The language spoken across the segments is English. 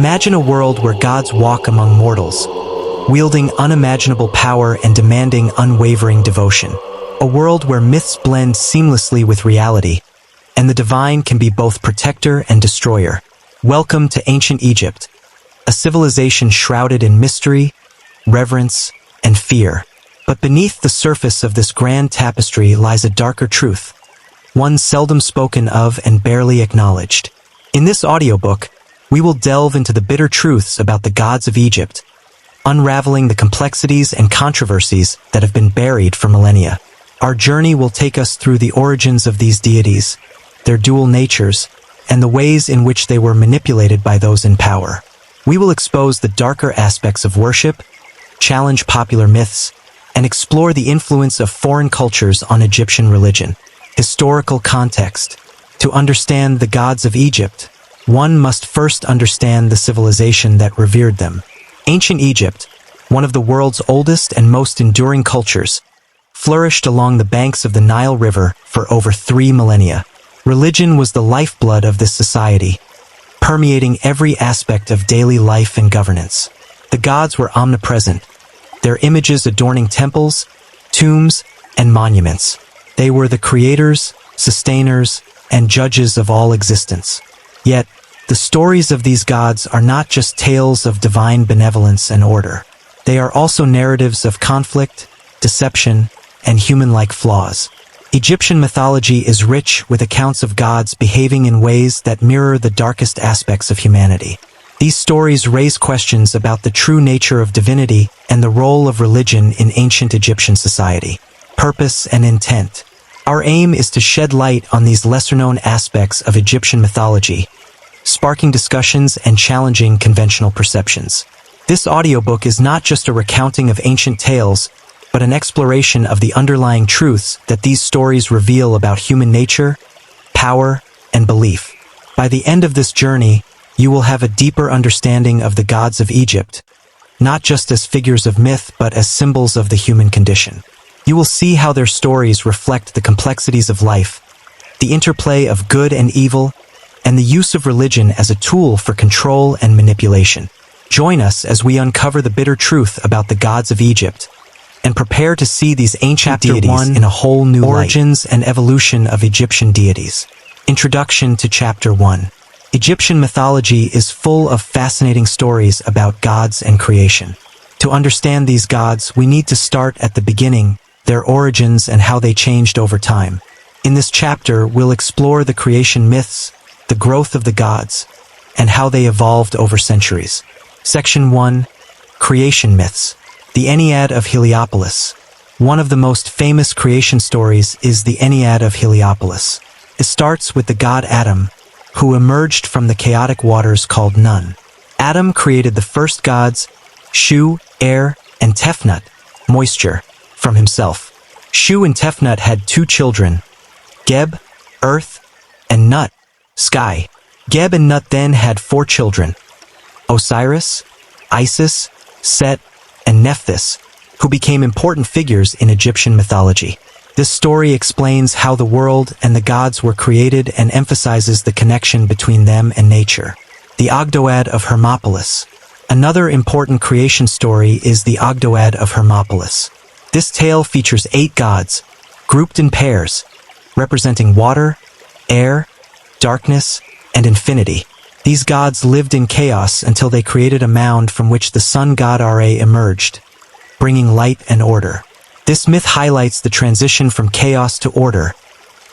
Imagine a world where gods walk among mortals, wielding unimaginable power and demanding unwavering devotion. A world where myths blend seamlessly with reality, and the divine can be both protector and destroyer. Welcome to ancient Egypt, a civilization shrouded in mystery, reverence, and fear. But beneath the surface of this grand tapestry lies a darker truth, one seldom spoken of and barely acknowledged. In this audiobook, we will delve into the bitter truths about the gods of Egypt, unraveling the complexities and controversies that have been buried for millennia. Our journey will take us through the origins of these deities, their dual natures, and the ways in which they were manipulated by those in power. We will expose the darker aspects of worship, challenge popular myths, and explore the influence of foreign cultures on Egyptian religion. Historical context. To understand the gods of Egypt, one must first understand the civilization that revered them. Ancient Egypt, one of the world's oldest and most enduring cultures, flourished along the banks of the Nile River for over 3 millennia. Religion was the lifeblood of this society, permeating every aspect of daily life and governance. The gods were omnipresent, their images adorning temples, tombs, and monuments. They were the creators, sustainers, and judges of all existence. Yet, the stories of these gods are not just tales of divine benevolence and order. They are also narratives of conflict, deception, and human-like flaws. Egyptian mythology is rich with accounts of gods behaving in ways that mirror the darkest aspects of humanity. These stories raise questions about the true nature of divinity and the role of religion in ancient Egyptian society. Purpose and intent. Our aim is to shed light on these lesser-known aspects of Egyptian mythology, sparking discussions and challenging conventional perceptions. This audiobook is not just a recounting of ancient tales, but an exploration of the underlying truths that these stories reveal about human nature, power, and belief. By the end of this journey, you will have a deeper understanding of the gods of Egypt, not just as figures of myth but as symbols of the human condition. You will see how their stories reflect the complexities of life, the interplay of good and evil, and the use of religion as a tool for control and manipulation. Join us as we uncover the bitter truth about the gods of Egypt, and prepare to see these ancient deities in a whole new light. Origins and evolution of Egyptian deities. Introduction to Chapter 1. Egyptian mythology is full of fascinating stories about gods and creation. To understand these gods, we need to start at the beginning, their origins and how they changed over time. In this chapter, we'll explore the creation myths, the growth of the gods, and how they evolved over centuries. Section 1. Creation myths. The Ennead of Heliopolis. One of the most famous creation stories is the Ennead of Heliopolis. It starts with the god Adam, who emerged from the chaotic waters called Nun. Adam created the first gods, Shu, air, and Tefnut, moisture, from himself. Shu and Tefnut had 2 children, Geb, earth, and Nut, sky. Geb and Nut then had 4 children, Osiris, Isis, Set, and Nephthys, who became important figures in Egyptian mythology. This story explains how the world and the gods were created and emphasizes the connection between them and nature. The Ogdoad of Hermopolis. Another important creation story is the Ogdoad of Hermopolis. This tale features 8 gods, grouped in pairs, representing water, air, darkness, and infinity. These gods lived in chaos until they created a mound from which the sun god Ra emerged, bringing light and order. This myth highlights the transition from chaos to order,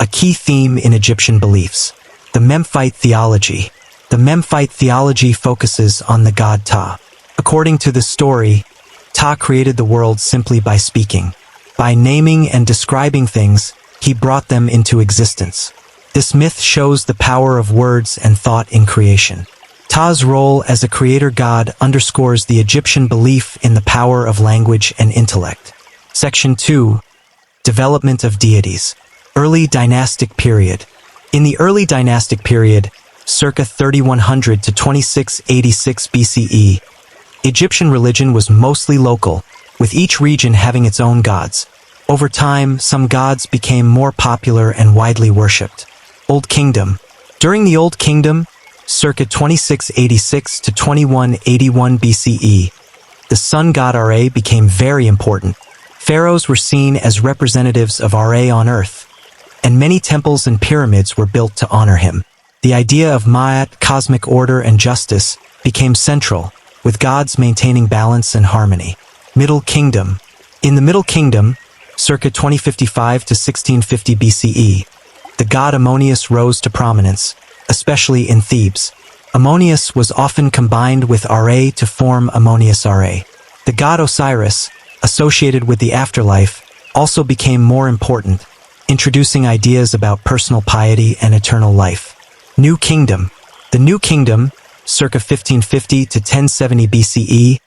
a key theme in Egyptian beliefs. The Memphite theology. The Memphite theology focuses on the god Ptah. According to this story, Ptah created the world simply by speaking. By naming and describing things, he brought them into existence. This myth shows the power of words and thought in creation. Ptah's role as a creator god underscores the Egyptian belief in the power of language and intellect. Section 2. Development of deities. Early dynastic period. In the early dynastic period, circa 3100 to 2686 BCE, Egyptian religion was mostly local, with each region having its own gods. Over time, some gods became more popular and widely worshipped. Old Kingdom. During the Old Kingdom, circa 2686 to 2181 BCE, the sun god Ra became very important. Pharaohs were seen as representatives of Ra on earth, and many temples and pyramids were built to honor him. The idea of Ma'at, cosmic order and justice, became central, with gods maintaining balance and harmony. Middle Kingdom. In the Middle Kingdom, circa 2055 to 1650 BCE, the god Ammonius rose to prominence, especially in Thebes. Ammonius was often combined with Ra to form Ammonius Ra. The god Osiris, associated with the afterlife, also became more important, introducing ideas about personal piety and eternal life. New Kingdom. The New Kingdom, circa 1550 to 1070 BCE,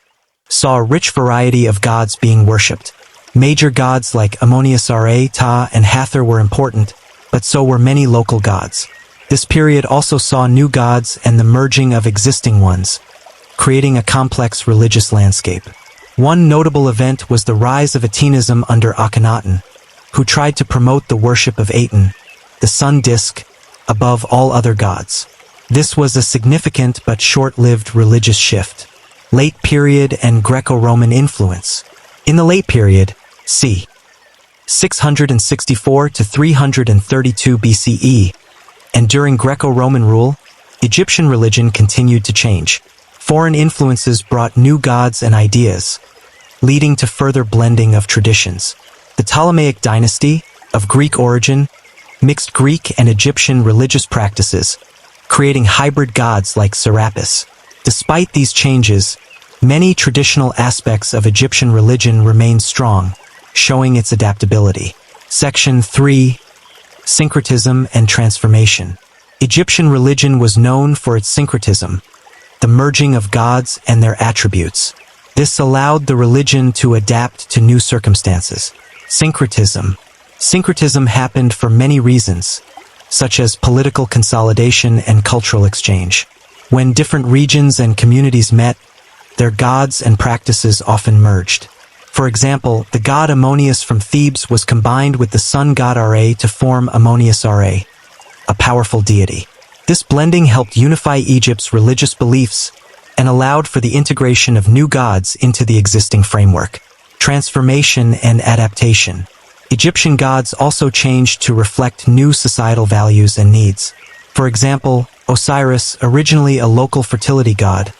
saw a rich variety of gods being worshipped. Major gods like Ammonius Ra, Ta, and Hathor were important, but so were many local gods. This period also saw new gods and the merging of existing ones, creating a complex religious landscape. One notable event was the rise of Atenism under Akhenaten, who tried to promote the worship of Aten, the sun disk, above all other gods. This was a significant but short-lived religious shift. Late period and Greco-Roman influence. In the late period, c. 664 to 332 BCE, and during Greco-Roman rule, Egyptian religion continued to change. Foreign influences brought new gods and ideas, leading to further blending of traditions. The Ptolemaic dynasty, of Greek origin, mixed Greek and Egyptian religious practices, creating hybrid gods like Serapis. Despite these changes, many traditional aspects of Egyptian religion remained strong, showing its adaptability. Section 3. Syncretism and Transformation. Egyptian religion was known for its syncretism, the merging of gods and their attributes. This allowed the religion to adapt to new circumstances. Syncretism. Syncretism happened for many reasons, such as political consolidation and cultural exchange. When different regions and communities met, their gods and practices often merged. For example, the god Ammonius from Thebes was combined with the sun god Ra to form Ammonius Ra, a powerful deity. This blending helped unify Egypt's religious beliefs and allowed for the integration of new gods into the existing framework. Transformation and adaptation. Egyptian gods also changed to reflect new societal values and needs. For example, Osiris, originally a local fertility god,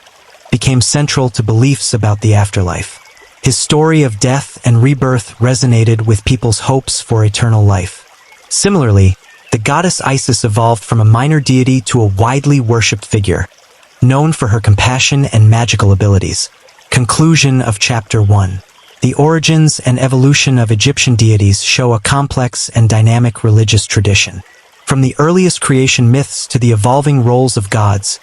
became central to beliefs about the afterlife. His story of death and rebirth resonated with people's hopes for eternal life. Similarly, the goddess Isis evolved from a minor deity to a widely worshipped figure, known for her compassion and magical abilities. Conclusion of Chapter 1. The origins and evolution of Egyptian deities show a complex and dynamic religious tradition. From the earliest creation myths to the evolving roles of gods,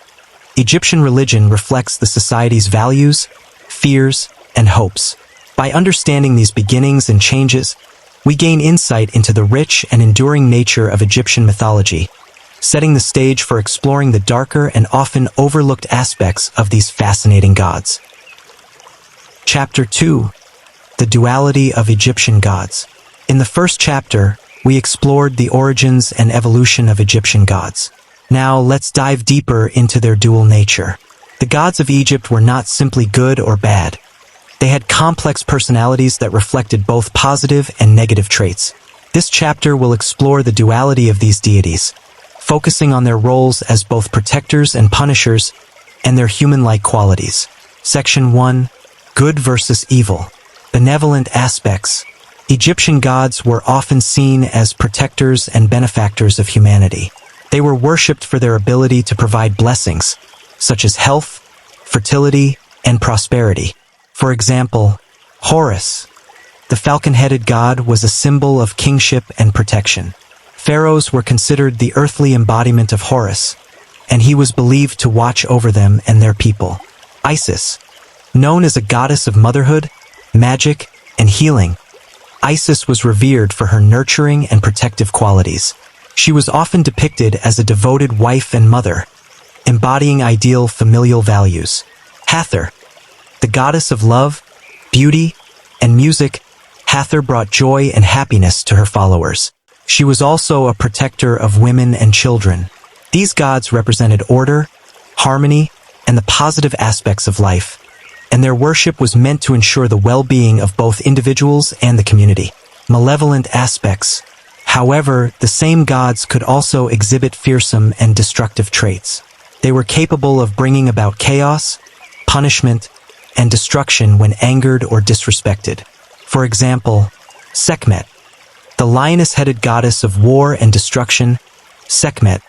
Egyptian religion reflects the society's values, fears, and hopes. By understanding these beginnings and changes, we gain insight into the rich and enduring nature of Egyptian mythology, setting the stage for exploring the darker and often overlooked aspects of these fascinating gods. Chapter 2. The Duality of Egyptian Gods. In the first chapter, we explored the origins and evolution of Egyptian gods. Now let's dive deeper into their dual nature. The gods of Egypt were not simply good or bad. They had complex personalities that reflected both positive and negative traits. This chapter will explore the duality of these deities, focusing on their roles as both protectors and punishers, and their human-like qualities. Section 1. Good versus evil. Benevolent aspects. Egyptian gods were often seen as protectors and benefactors of humanity. They were worshipped for their ability to provide blessings, such as health, fertility, and prosperity. For example, Horus, the falcon-headed god, was a symbol of kingship and protection. Pharaohs were considered the earthly embodiment of Horus, and he was believed to watch over them and their people. Isis, known as a goddess of motherhood, magic, and healing, Isis was revered for her nurturing and protective qualities. She was often depicted as a devoted wife and mother, embodying ideal familial values. Hathor, the goddess of love, beauty, and music, Hathor brought joy and happiness to her followers. She was also a protector of women and children. These gods represented order, harmony, and the positive aspects of life, and their worship was meant to ensure the well-being of both individuals and the community. Malevolent aspects. However, the same gods could also exhibit fearsome and destructive traits. They were capable of bringing about chaos, punishment, and destruction when angered or disrespected. For example, Sekhmet, the lioness-headed goddess of war and destruction. Sekhmet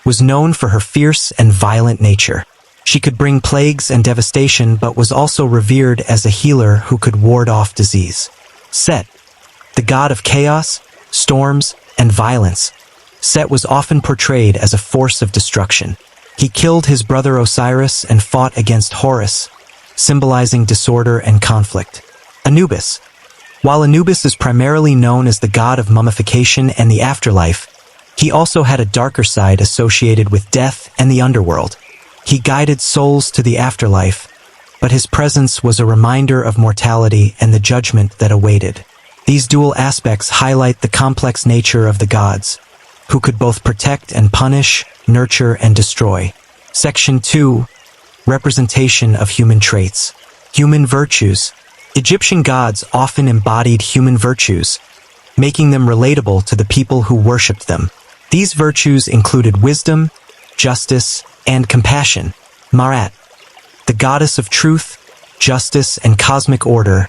was known for her fierce and violent nature. She could bring plagues and devastation, but was also revered as a healer who could ward off disease. Set, the god of chaos, storms, and violence. Set was often portrayed as a force of destruction. He killed his brother Osiris and fought against Horus, symbolizing disorder and conflict. Anubis. While Anubis is primarily known as the god of mummification and the afterlife, he also had a darker side associated with death and the underworld. He guided souls to the afterlife, but his presence was a reminder of mortality and the judgment that awaited. These dual aspects highlight the complex nature of the gods, who could both protect and punish, nurture and destroy. Section 2. Representation of human traits. Human virtues. Egyptian gods often embodied human virtues, making them relatable to the people who worshipped them. These virtues included wisdom, justice, and compassion. Ma'at, the goddess of truth, justice, and cosmic order.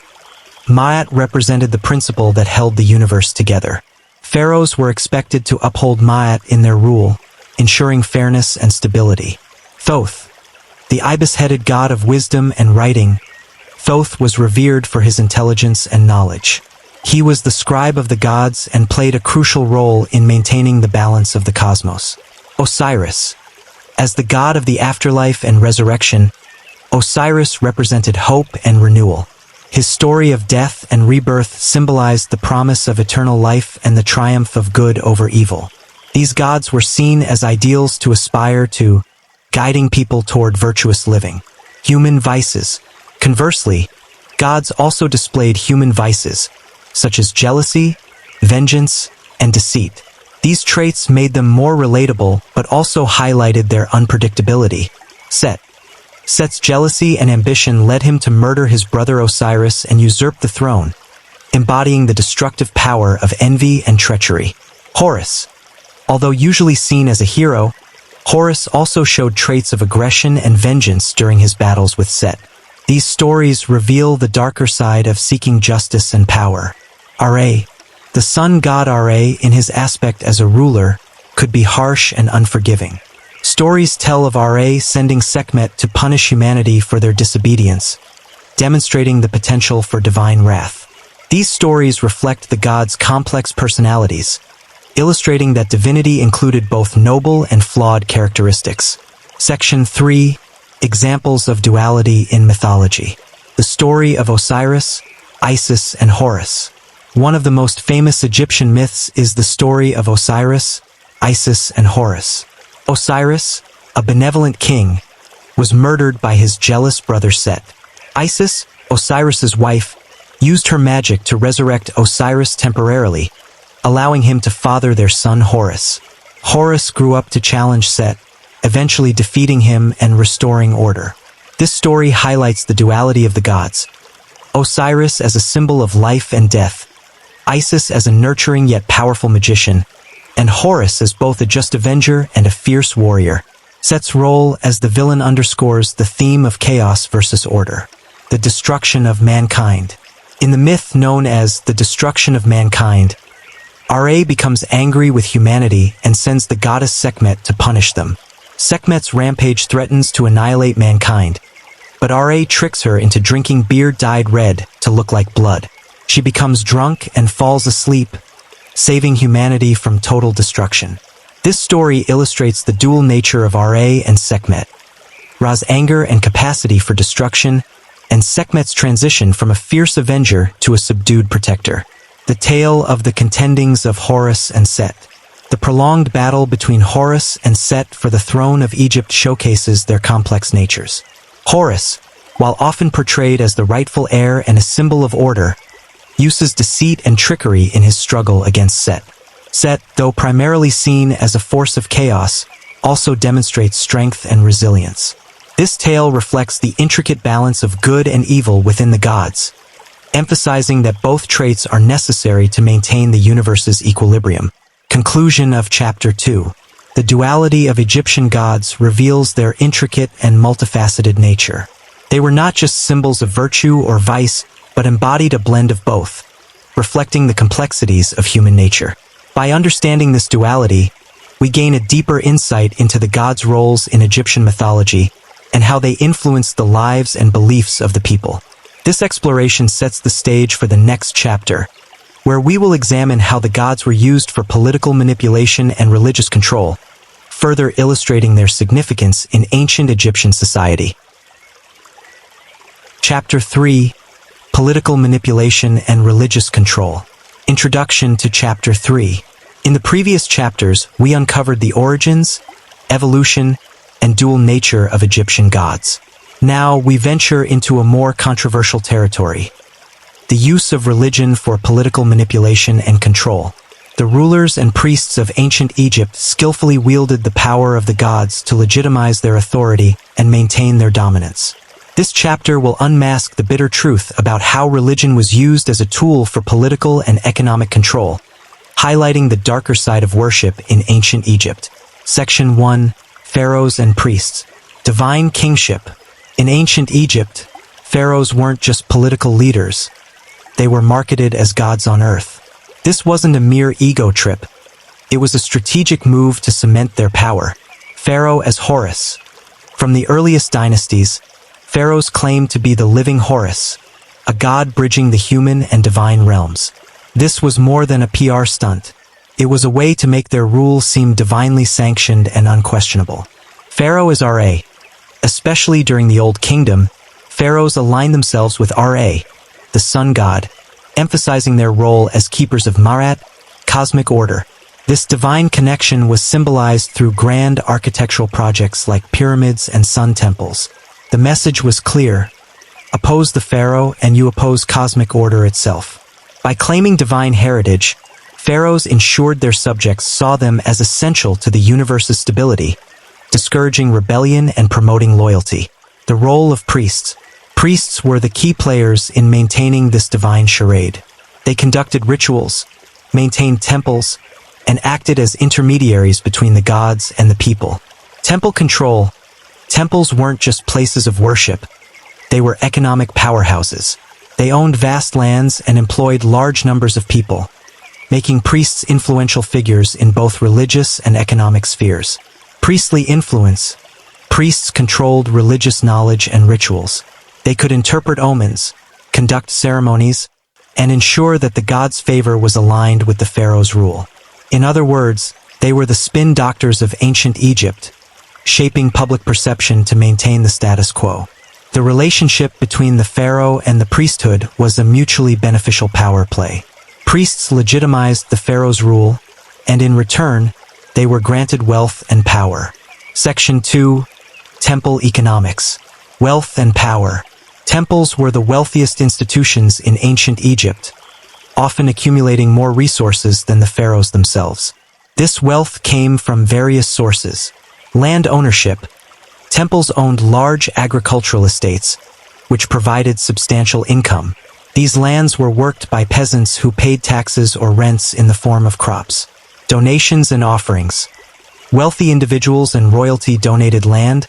Ma'at represented the principle that held the universe together. Pharaohs were expected to uphold Ma'at in their rule, ensuring fairness and stability. Thoth, the ibis-headed god of wisdom and writing. Thoth was revered for his intelligence and knowledge. He was the scribe of the gods and played a crucial role in maintaining the balance of the cosmos. Osiris. As the god of the afterlife and resurrection, Osiris represented hope and renewal. His story of death and rebirth symbolized the promise of eternal life and the triumph of good over evil. These gods were seen as ideals to aspire to, guiding people toward virtuous living. Human vices. Conversely, gods also displayed human vices, such as jealousy, vengeance, and deceit. These traits made them more relatable but also highlighted their unpredictability. Set. Set's jealousy and ambition led him to murder his brother Osiris and usurp the throne, embodying the destructive power of envy and treachery. Horus. Although usually seen as a hero, Horus also showed traits of aggression and vengeance during his battles with Set. These stories reveal the darker side of seeking justice and power. Ra. The sun god Ra, in his aspect as a ruler, could be harsh and unforgiving. Stories tell of Ra sending Sekhmet to punish humanity for their disobedience, demonstrating the potential for divine wrath. These stories reflect the god's complex personalities, illustrating that divinity included both noble and flawed characteristics. Section 3. Examples of duality in mythology. The story of Osiris, Isis, and Horus. One of the most famous Egyptian myths is the story of Osiris, Isis, and Horus. Osiris, a benevolent king, was murdered by his jealous brother Set. Isis, Osiris's wife, used her magic to resurrect Osiris temporarily, allowing him to father their son Horus. Horus grew up to challenge Set, eventually defeating him and restoring order. This story highlights the duality of the gods. Osiris as a symbol of life and death, Isis as a nurturing yet powerful magician, and Horus as both a just avenger and a fierce warrior. Set's role as the villain underscores the theme of chaos versus order, the destruction of mankind. In the myth known as the destruction of mankind, Ra becomes angry with humanity and sends the goddess Sekhmet to punish them. Sekhmet's rampage threatens to annihilate mankind, but Ra tricks her into drinking beer dyed red to look like blood. She becomes drunk and falls asleep, saving humanity from total destruction. This story illustrates the dual nature of Ra and Sekhmet, Ra's anger and capacity for destruction, and Sekhmet's transition from a fierce avenger to a subdued protector. The tale of the contendings of Horus and Set. The prolonged battle between Horus and Set for the throne of Egypt showcases their complex natures. Horus, while often portrayed as the rightful heir and a symbol of order, uses deceit and trickery in his struggle against Set. Set, though primarily seen as a force of chaos, also demonstrates strength and resilience. This tale reflects the intricate balance of good and evil within the gods, emphasizing that both traits are necessary to maintain the universe's equilibrium. Conclusion of Chapter 2. The duality of Egyptian gods reveals their intricate and multifaceted nature. They were not just symbols of virtue or vice, but embodied a blend of both, reflecting the complexities of human nature. By understanding this duality, we gain a deeper insight into the gods' roles in Egyptian mythology and how they influenced the lives and beliefs of the people. This exploration sets the stage for the next chapter, where we will examine how the gods were used for political manipulation and religious control, further illustrating their significance in ancient Egyptian society. Chapter 3. Political Manipulation and Religious Control. Introduction to Chapter 3. In the previous chapters, we uncovered the origins, evolution, and dual nature of Egyptian gods. Now we venture into a more controversial territory: the use of religion for political manipulation and control. The rulers and priests of ancient Egypt skillfully wielded the power of the gods to legitimize their authority and maintain their dominance. This chapter will unmask the bitter truth about how religion was used as a tool for political and economic control, highlighting the darker side of worship in ancient Egypt. Section 1. Pharaohs and Priests. Divine Kingship. In ancient Egypt, pharaohs weren't just political leaders. They were marketed as gods on earth. This wasn't a mere ego trip. It was a strategic move to cement their power. Pharaoh as Horus. From the earliest dynasties, pharaohs claimed to be the living Horus, a god bridging the human and divine realms. This was more than a PR stunt. It was a way to make their rule seem divinely sanctioned and unquestionable. Pharaoh is Ra. Especially during the Old Kingdom, pharaohs aligned themselves with Ra, the sun god, emphasizing their role as keepers of Marat, cosmic order. This divine connection was symbolized through grand architectural projects like pyramids and sun temples. The message was clear: oppose the pharaoh and you oppose cosmic order itself. By claiming divine heritage, pharaohs ensured their subjects saw them as essential to the universe's stability, discouraging rebellion and promoting loyalty. The role of priests. Priests were the key players in maintaining this divine charade. They conducted rituals, maintained temples, and acted as intermediaries between the gods and the people. Temple control. Temples weren't just places of worship. They were economic powerhouses. They owned vast lands and employed large numbers of people, making priests influential figures in both religious and economic spheres. Priestly influence. Priests controlled religious knowledge and rituals. They could interpret omens, conduct ceremonies, and ensure that the god's favor was aligned with the pharaoh's rule. In other words, they were the spin doctors of ancient Egypt, shaping public perception to maintain the status quo. The relationship between the pharaoh and the priesthood was a mutually beneficial power play. Priests legitimized the pharaoh's rule, and in return, they were granted wealth and power. Section 2. Temple Economics. Wealth and power. Temples were the wealthiest institutions in ancient Egypt, often accumulating more resources than the pharaohs themselves. This wealth came from various sources. Land ownership. Temples owned large agricultural estates, which provided substantial income. These lands were worked by peasants who paid taxes or rents in the form of crops. Donations and offerings. Wealthy individuals and royalty donated land,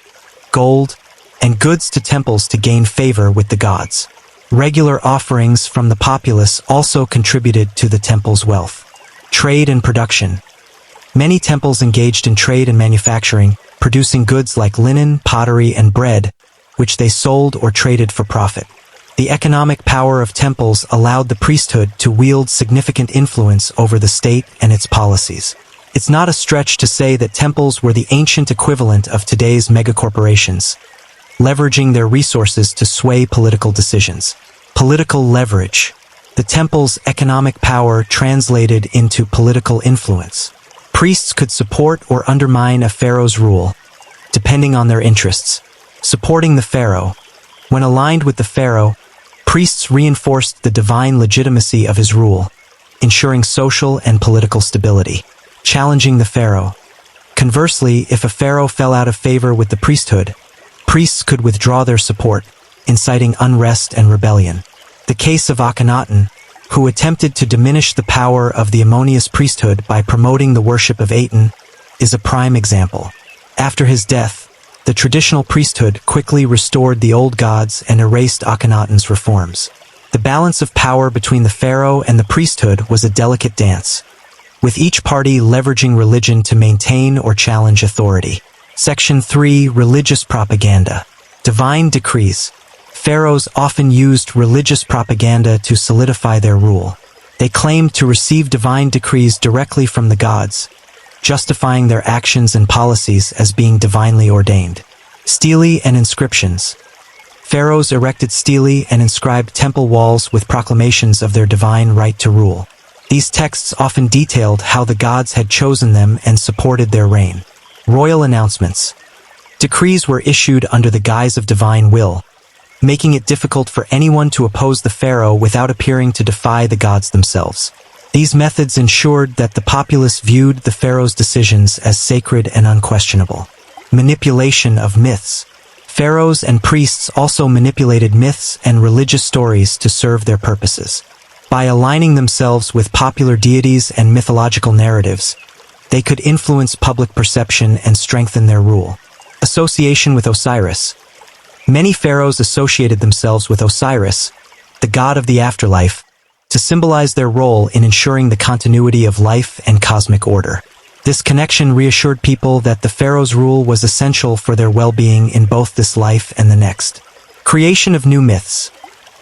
gold, and goods to temples to gain favor with the gods. Regular offerings from the populace also contributed to the temple's wealth. Trade and production. Many temples engaged in trade and manufacturing, producing goods like linen, pottery, and bread, which they sold or traded for profit. The economic power of temples allowed the priesthood to wield significant influence over the state and its policies. It's not a stretch to say that temples were the ancient equivalent of today's megacorporations, leveraging their resources to sway political decisions. Political leverage. The temple's economic power translated into political influence. Priests could support or undermine a pharaoh's rule, depending on their interests. Supporting the pharaoh. When aligned with the pharaoh, priests reinforced the divine legitimacy of his rule, ensuring social and political stability. Challenging the pharaoh. Conversely, if a pharaoh fell out of favor with the priesthood, priests could withdraw their support, inciting unrest and rebellion. The case of Akhenaten, who attempted to diminish the power of the Ammonius priesthood by promoting the worship of Aten, is a prime example. After his death, the traditional priesthood quickly restored the old gods and erased Akhenaten's reforms. The balance of power between the pharaoh and the priesthood was a delicate dance, with each party leveraging religion to maintain or challenge authority. Section 3. Religious propaganda. Divine decrees. Pharaohs often used religious propaganda to solidify their rule. They claimed to receive divine decrees directly from the gods, justifying their actions and policies as being divinely ordained. Stelae and inscriptions. Pharaohs erected stelae and inscribed temple walls with proclamations of their divine right to rule. These texts often detailed how the gods had chosen them and supported their reign. Royal announcements. Decrees were issued under the guise of divine will, making it difficult for anyone to oppose the pharaoh without appearing to defy the gods themselves. These methods ensured that the populace viewed the pharaoh's decisions as sacred and unquestionable. Manipulation of myths. Pharaohs and priests also manipulated myths and religious stories to serve their purposes. By aligning themselves with popular deities and mythological narratives, they could influence public perception and strengthen their rule. Association with Osiris. Many pharaohs associated themselves with Osiris, the god of the afterlife, to symbolize their role in ensuring the continuity of life and cosmic order. This connection reassured people that the pharaoh's rule was essential for their well-being in both this life and the next. Creation of new myths.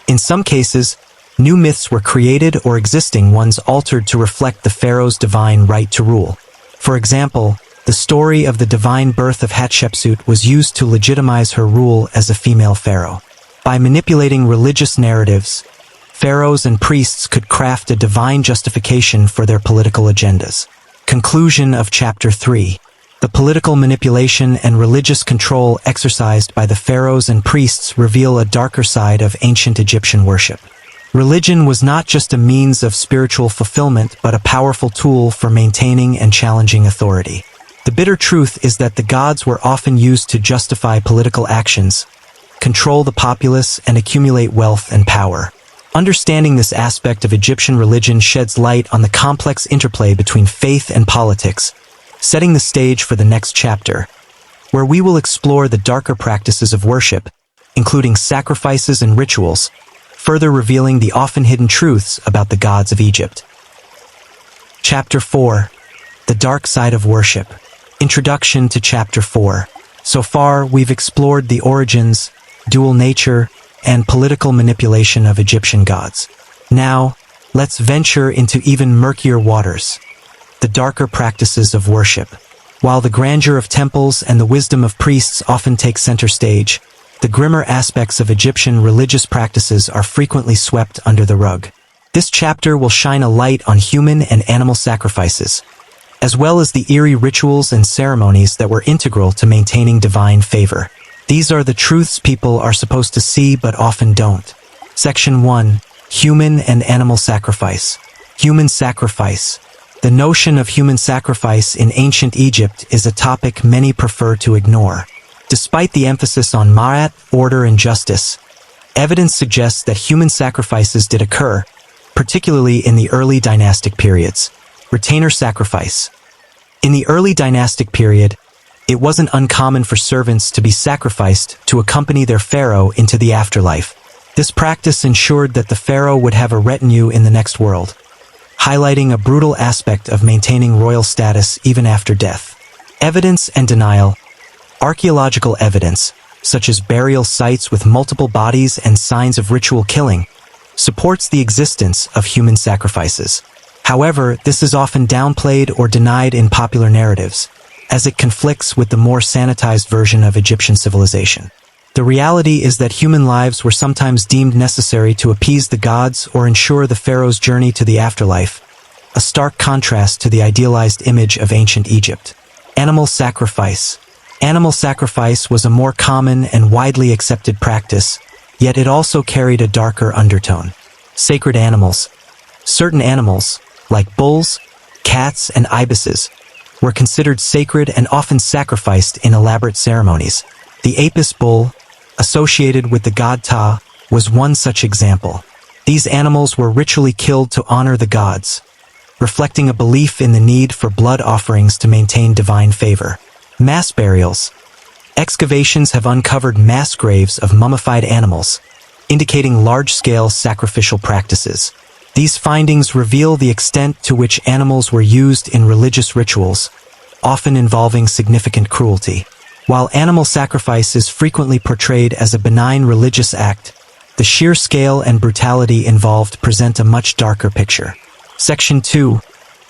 In some cases, new myths were created or existing ones altered to reflect the pharaoh's divine right to rule. For example, the story of the divine birth of Hatshepsut was used to legitimize her rule as a female pharaoh. By manipulating religious narratives, pharaohs and priests could craft a divine justification for their political agendas. Conclusion of Chapter 3. The political manipulation and religious control exercised by the pharaohs and priests reveal a darker side of ancient Egyptian worship. Religion was not just a means of spiritual fulfillment, but a powerful tool for maintaining and challenging authority. The bitter truth is that the gods were often used to justify political actions, control the populace, and accumulate wealth and power. Understanding this aspect of Egyptian religion sheds light on the complex interplay between faith and politics, setting the stage for the next chapter, where we will explore the darker practices of worship, including sacrifices and rituals, further revealing the often hidden truths about the gods of Egypt. Chapter 4. The Dark Side of Worship. Introduction to Chapter 4. So far, we've explored the origins, dual nature, and political manipulation of Egyptian gods. Now, let's venture into even murkier waters, the darker practices of worship. While the grandeur of temples and the wisdom of priests often take center stage, the grimmer aspects of Egyptian religious practices are frequently swept under the rug. This chapter will shine a light on human and animal sacrifices, as well as the eerie rituals and ceremonies that were integral to maintaining divine favor. These are the truths people are supposed to see but often don't. Section 1. Human and Animal Sacrifice. Human sacrifice. The notion of human sacrifice in ancient Egypt is a topic many prefer to ignore. Despite the emphasis on ma'at, order, and justice, evidence suggests that human sacrifices did occur, particularly in the early dynastic periods. Retainer sacrifice. In the early dynastic period, it wasn't uncommon for servants to be sacrificed to accompany their pharaoh into the afterlife. This practice ensured that the pharaoh would have a retinue in the next world, highlighting a brutal aspect of maintaining royal status even after death. Evidence and denial. Archaeological evidence, such as burial sites with multiple bodies and signs of ritual killing, supports the existence of human sacrifices. However, this is often downplayed or denied in popular narratives, as it conflicts with the more sanitized version of Egyptian civilization. The reality is that human lives were sometimes deemed necessary to appease the gods or ensure the pharaoh's journey to the afterlife, a stark contrast to the idealized image of ancient Egypt. Animal sacrifice. Animal sacrifice was a more common and widely accepted practice, yet it also carried a darker undertone. Sacred animals. Certain animals, like bulls, cats, and ibises, were considered sacred and often sacrificed in elaborate ceremonies. The Apis bull, associated with the god Ta, was one such example. These animals were ritually killed to honor the gods, reflecting a belief in the need for blood offerings to maintain divine favor. Mass burials. Excavations have uncovered mass graves of mummified animals, indicating large-scale sacrificial practices. These findings reveal the extent to which animals were used in religious rituals, often involving significant cruelty. While animal sacrifice is frequently portrayed as a benign religious act, the sheer scale and brutality involved present a much darker picture. Section 2.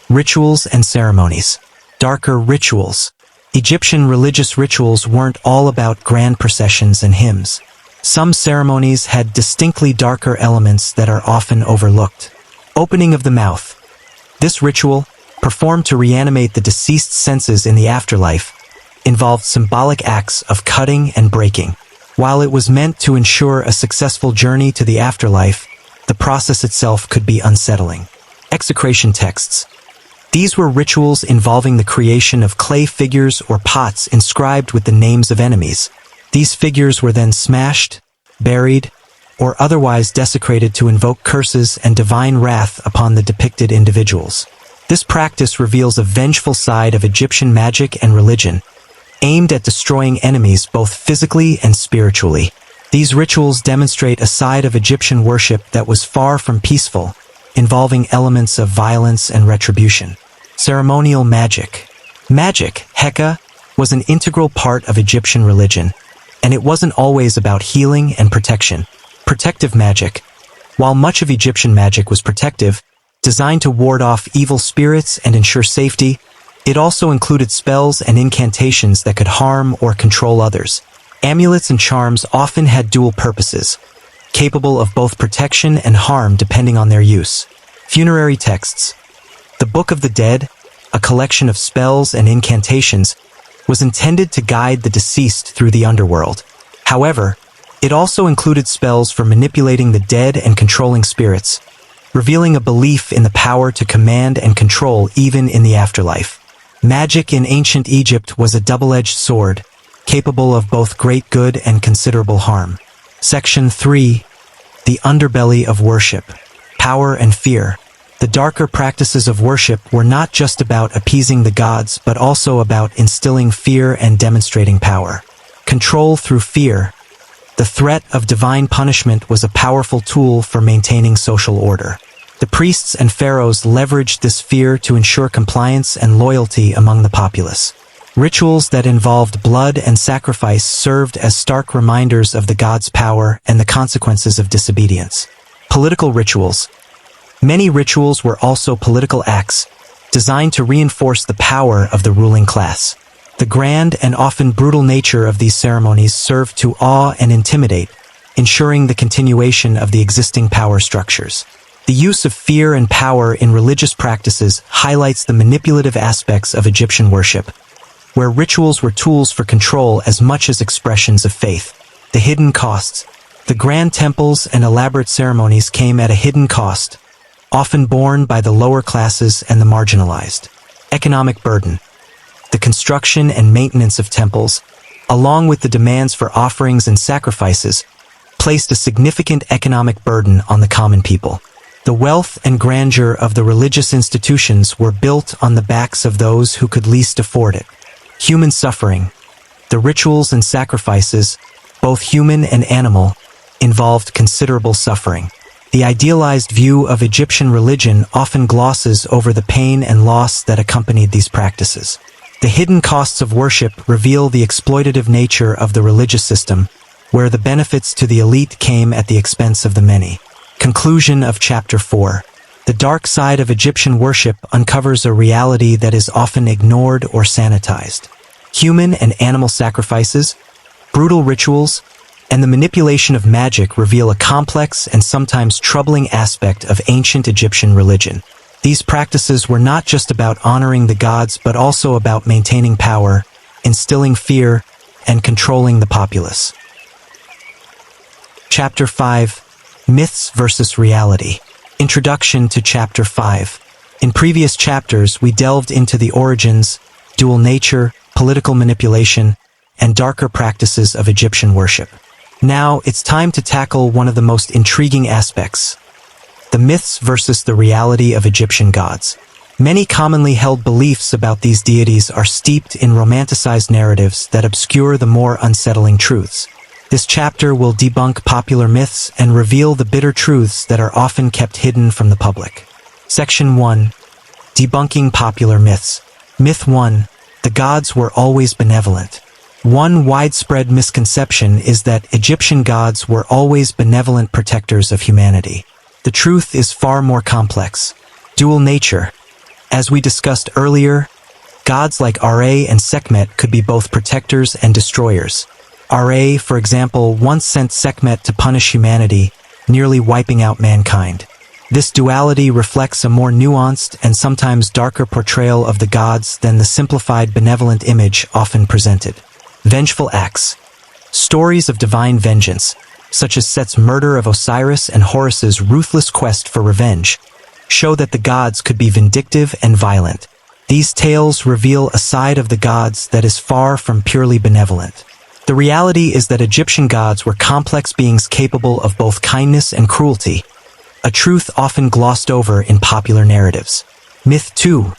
Rituals and ceremonies. Darker rituals. Egyptian religious rituals weren't all about grand processions and hymns. Some ceremonies had distinctly darker elements that are often overlooked. Opening of the mouth. This ritual, performed to reanimate the deceased's senses in the afterlife, involved symbolic acts of cutting and breaking. While it was meant to ensure a successful journey to the afterlife, the process itself could be unsettling. Execration texts. These were rituals involving the creation of clay figures or pots inscribed with the names of enemies. These figures were then smashed, buried, or otherwise desecrated to invoke curses and divine wrath upon the depicted individuals. This practice reveals a vengeful side of Egyptian magic and religion, aimed at destroying enemies both physically and spiritually. These rituals demonstrate a side of Egyptian worship that was far from peaceful, involving elements of violence and retribution. Ceremonial magic. Magic, Heka, was an integral part of Egyptian religion, and it wasn't always about healing and protection. Protective magic. While much of Egyptian magic was protective, designed to ward off evil spirits and ensure safety, it also included spells and incantations that could harm or control others. Amulets and charms often had dual purposes, capable of both protection and harm depending on their use. Funerary texts. The Book of the Dead, a collection of spells and incantations, was intended to guide the deceased through the underworld. However, it also included spells for manipulating the dead and controlling spirits, revealing a belief in the power to command and control even in the afterlife. Magic in ancient Egypt was a double-edged sword, capable of both great good and considerable harm. Section 3. The underbelly of worship. Power and fear. The darker practices of worship were not just about appeasing the gods, but also about instilling fear and demonstrating power. Control through fear. The threat of divine punishment was a powerful tool for maintaining social order. The priests and pharaohs leveraged this fear to ensure compliance and loyalty among the populace. Rituals that involved blood and sacrifice served as stark reminders of the gods' power and the consequences of disobedience. Political rituals. Many rituals were also political acts, designed to reinforce the power of the ruling class. The grand and often brutal nature of these ceremonies served to awe and intimidate, ensuring the continuation of the existing power structures. The use of fear and power in religious practices highlights the manipulative aspects of Egyptian worship, where rituals were tools for control as much as expressions of faith. The hidden costs. The grand temples and elaborate ceremonies came at a hidden cost, often borne by the lower classes and the marginalized. Economic burden. The construction and maintenance of temples, along with the demands for offerings and sacrifices, placed a significant economic burden on the common people. The wealth and grandeur of the religious institutions were built on the backs of those who could least afford it. Human suffering. The rituals and sacrifices, both human and animal, involved considerable suffering. The idealized view of Egyptian religion often glosses over the pain and loss that accompanied these practices. The hidden costs of worship reveal the exploitative nature of the religious system, where the benefits to the elite came at the expense of the many. Conclusion of Chapter 4. The dark side of Egyptian worship uncovers a reality that is often ignored or sanitized. Human and animal sacrifices, brutal rituals, and the manipulation of magic reveal a complex and sometimes troubling aspect of ancient Egyptian religion. These practices were not just about honoring the gods, but also about maintaining power, instilling fear, and controlling the populace. Chapter 5. Myths versus Reality. Introduction to Chapter 5. In previous chapters, we delved into the origins, dual nature, political manipulation, and darker practices of Egyptian worship. Now, it's time to tackle one of the most intriguing aspects: the myths versus the reality of Egyptian gods. Many commonly held beliefs about these deities are steeped in romanticized narratives that obscure the more unsettling truths. This chapter will debunk popular myths and reveal the bitter truths that are often kept hidden from the public. Section 1. Debunking popular myths. Myth 1. The gods were always benevolent. One widespread misconception is that Egyptian gods were always benevolent protectors of humanity. The truth is far more complex. Dual nature. As we discussed earlier, gods like Ra and Sekhmet could be both protectors and destroyers. Ra, for example, once sent Sekhmet to punish humanity, nearly wiping out mankind. This duality reflects a more nuanced and sometimes darker portrayal of the gods than the simplified benevolent image often presented. Vengeful acts. Stories of divine vengeance, such as Set's murder of Osiris and Horus's ruthless quest for revenge, show that the gods could be vindictive and violent. These tales reveal a side of the gods that is far from purely benevolent. The reality is that Egyptian gods were complex beings capable of both kindness and cruelty, a truth often glossed over in popular narratives. Myth 2.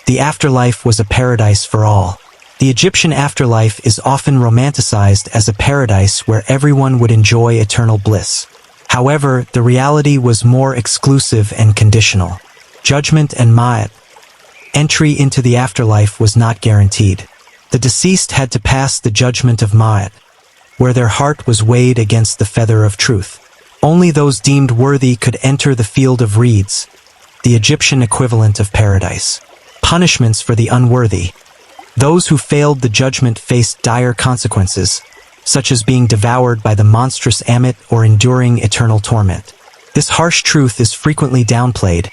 The afterlife was a paradise for all. The Egyptian afterlife is often romanticized as a paradise where everyone would enjoy eternal bliss. However, the reality was more exclusive and conditional. Judgment and Ma'at. Entry into the afterlife was not guaranteed. The deceased had to pass the judgment of Ma'at, where their heart was weighed against the feather of truth. Only those deemed worthy could enter the field of reeds, the Egyptian equivalent of paradise. Punishments for the unworthy. Those who failed the judgment faced dire consequences, such as being devoured by the monstrous Ammit or enduring eternal torment. This harsh truth is frequently downplayed,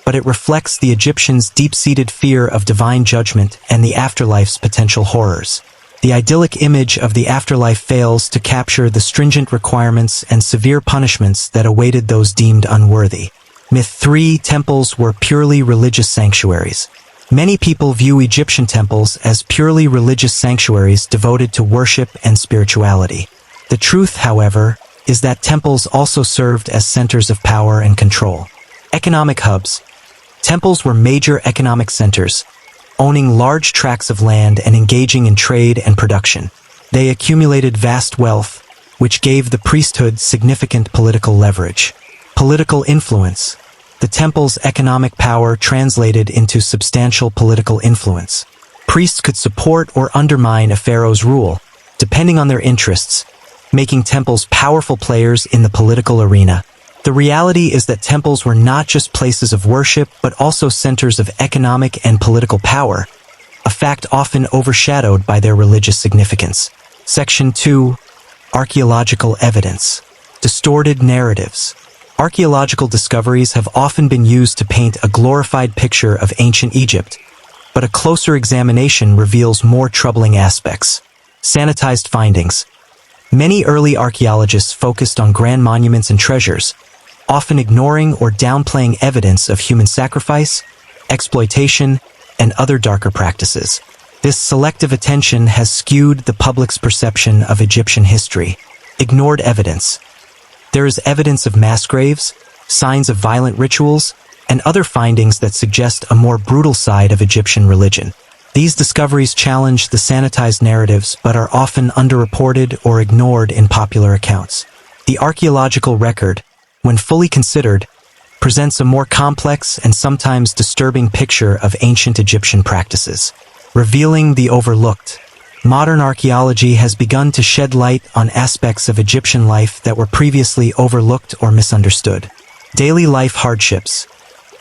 but it reflects the Egyptians' deep-seated fear of divine judgment and the afterlife's potential horrors. The idyllic image of the afterlife fails to capture the stringent requirements and severe punishments that awaited those deemed unworthy. Myth 3. Temples were purely religious sanctuaries. Many people view Egyptian temples as purely religious sanctuaries devoted to worship and spirituality. The truth, however, is that temples also served as centers of power and control. Economic hubs. Temples were major economic centers, owning large tracts of land and engaging in trade and production. They accumulated vast wealth, which gave the priesthood significant political leverage. Political influence. The temple's economic power translated into substantial political influence. Priests could support or undermine a pharaoh's rule, depending on their interests, making temples powerful players in the political arena. The reality is that temples were not just places of worship, but also centers of economic and political power, a fact often overshadowed by their religious significance. Section 2. Archaeological evidence. Distorted narratives. Archaeological discoveries have often been used to paint a glorified picture of ancient Egypt, but a closer examination reveals more troubling aspects. Sanitized findings. Many early archaeologists focused on grand monuments and treasures, often ignoring or downplaying evidence of human sacrifice, exploitation, and other darker practices. This selective attention has skewed the public's perception of Egyptian history. Ignored evidence. There is evidence of mass graves, signs of violent rituals, and other findings that suggest a more brutal side of Egyptian religion. These discoveries challenge the sanitized narratives but are often underreported or ignored in popular accounts. The archaeological record, when fully considered, presents a more complex and sometimes disturbing picture of ancient Egyptian practices. Revealing the overlooked. Modern archaeology has begun to shed light on aspects of Egyptian life that were previously overlooked or misunderstood. Daily life hardships.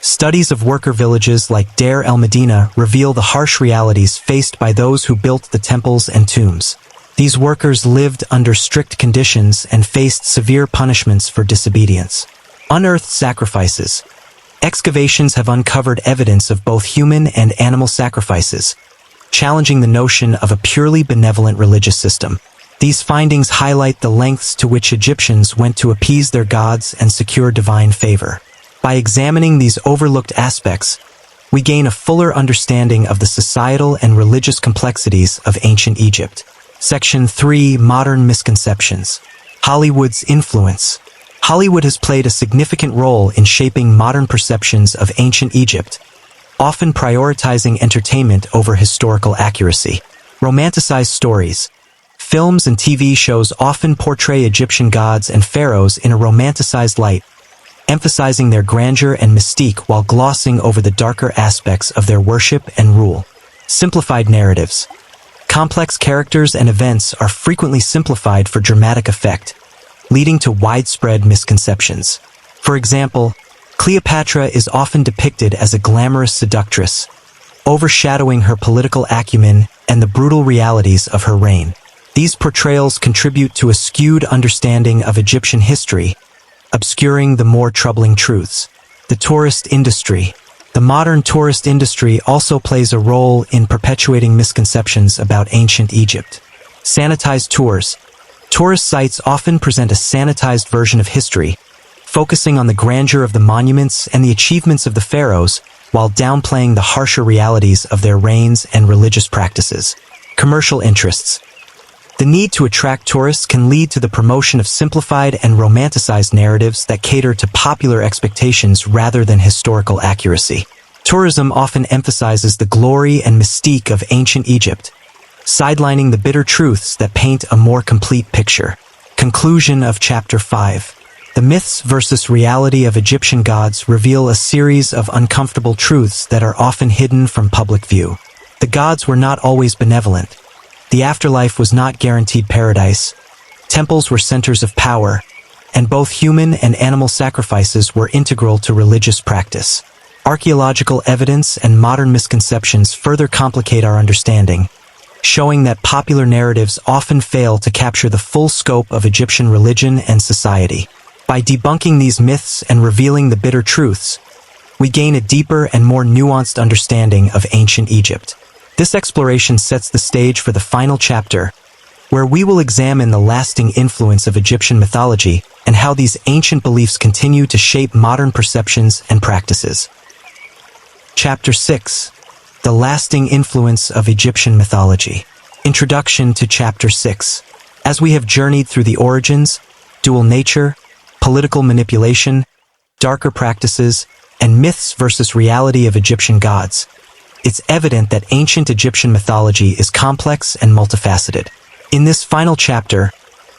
Studies of worker villages like Deir el-Medina reveal the harsh realities faced by those who built the temples and tombs. These workers lived under strict conditions and faced severe punishments for disobedience. Unearthed sacrifices. Excavations have uncovered evidence of both human and animal sacrifices, challenging the notion of a purely benevolent religious system. These findings highlight the lengths to which Egyptians went to appease their gods and secure divine favor. By examining these overlooked aspects, we gain a fuller understanding of the societal and religious complexities of ancient Egypt. Section 3. Modern misconceptions. Hollywood's influence. Hollywood has played a significant role in shaping modern perceptions of ancient Egypt, often prioritizing entertainment over historical accuracy. Romanticized stories. Films and TV shows often portray Egyptian gods and pharaohs in a romanticized light, emphasizing their grandeur and mystique while glossing over the darker aspects of their worship and rule. Simplified narratives. Complex characters and events are frequently simplified for dramatic effect, leading to widespread misconceptions. For example, Cleopatra is often depicted as a glamorous seductress, overshadowing her political acumen and the brutal realities of her reign. These portrayals contribute to a skewed understanding of Egyptian history, obscuring the more troubling truths. The tourist industry. The modern tourist industry also plays a role in perpetuating misconceptions about ancient Egypt. Sanitized tours. Tourist sites often present a sanitized version of history, focusing on the grandeur of the monuments and the achievements of the pharaohs, while downplaying the harsher realities of their reigns and religious practices. Commercial interests. The need to attract tourists can lead to the promotion of simplified and romanticized narratives that cater to popular expectations rather than historical accuracy. Tourism often emphasizes the glory and mystique of ancient Egypt, sidelining the bitter truths that paint a more complete picture. Conclusion of Chapter 5. The myths versus reality of Egyptian gods reveal a series of uncomfortable truths that are often hidden from public view. The gods were not always benevolent. The afterlife was not guaranteed paradise. Temples were centers of power, and both human and animal sacrifices were integral to religious practice. Archaeological evidence and modern misconceptions further complicate our understanding, showing that popular narratives often fail to capture the full scope of Egyptian religion and society. By debunking these myths and revealing the bitter truths, we gain a deeper and more nuanced understanding of ancient Egypt. This exploration sets the stage for the final chapter, where we will examine the lasting influence of Egyptian mythology and how these ancient beliefs continue to shape modern perceptions and practices. Chapter 6. The lasting influence of Egyptian mythology. Introduction to Chapter 6. As we have journeyed through the origins, dual nature, political manipulation, darker practices, and myths versus reality of Egyptian gods, it's evident that ancient Egyptian mythology is complex and multifaceted. In this final chapter,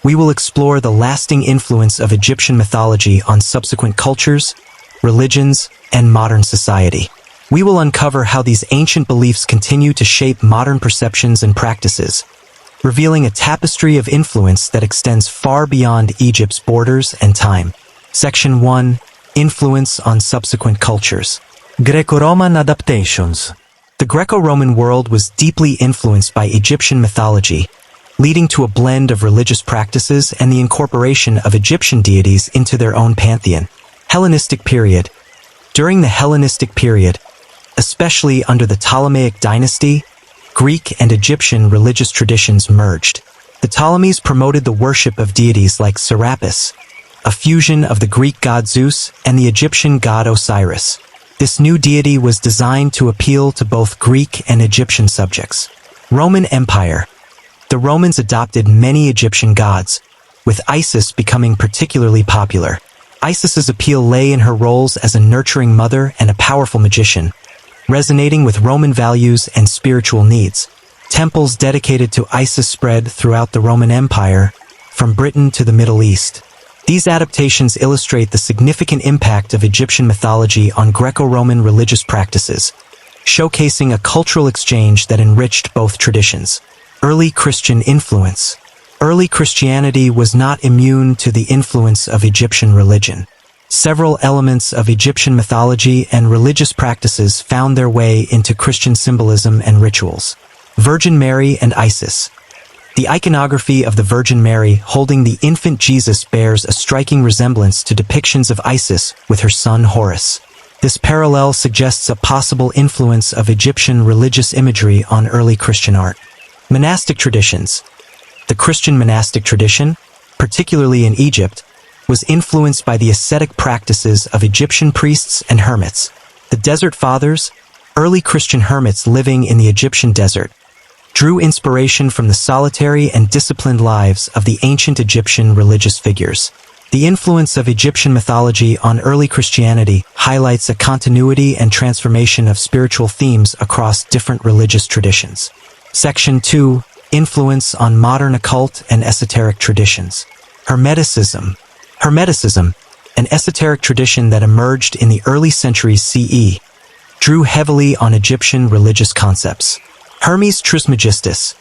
we will explore the lasting influence of Egyptian mythology on subsequent cultures, religions, and modern society. We will uncover how these ancient beliefs continue to shape modern perceptions and practices, revealing a tapestry of influence that extends far beyond Egypt's borders and time. Section 1. Influence on subsequent cultures. Greco-Roman adaptations. The Greco-Roman world was deeply influenced by Egyptian mythology, leading to a blend of religious practices and the incorporation of Egyptian deities into their own pantheon. Hellenistic period. During the Hellenistic period, especially under the Ptolemaic dynasty, Greek and Egyptian religious traditions merged. The Ptolemies promoted the worship of deities like Serapis, a fusion of the Greek god Zeus and the Egyptian god Osiris. This new deity was designed to appeal to both Greek and Egyptian subjects. Roman Empire. The Romans adopted many Egyptian gods, with Isis becoming particularly popular. Isis's appeal lay in her roles as a nurturing mother and a powerful magician, resonating with Roman values and spiritual needs. Temples dedicated to Isis spread throughout the Roman Empire, from Britain to the Middle East. These adaptations illustrate the significant impact of Egyptian mythology on Greco-Roman religious practices, showcasing a cultural exchange that enriched both traditions. Early Christian influence. Early Christianity was not immune to the influence of Egyptian religion. Several elements of Egyptian mythology and religious practices found their way into Christian symbolism and rituals. Virgin Mary and Isis. The iconography of the Virgin Mary holding the infant Jesus bears a striking resemblance to depictions of Isis with her son Horus. This parallel suggests a possible influence of Egyptian religious imagery on early Christian art. Monastic traditions. The Christian monastic tradition, particularly in Egypt, was influenced by the ascetic practices of Egyptian priests and hermits. The Desert Fathers, early Christian hermits living in the Egyptian desert, drew inspiration from the solitary and disciplined lives of the ancient Egyptian religious figures. The influence of Egyptian mythology on early Christianity highlights a continuity and transformation of spiritual themes across different religious traditions. Section 2. Influence on modern occult and esoteric traditions. Hermeticism. Hermeticism, an esoteric tradition that emerged in the early centuries CE, drew heavily on Egyptian religious concepts. Hermes Trismegistus.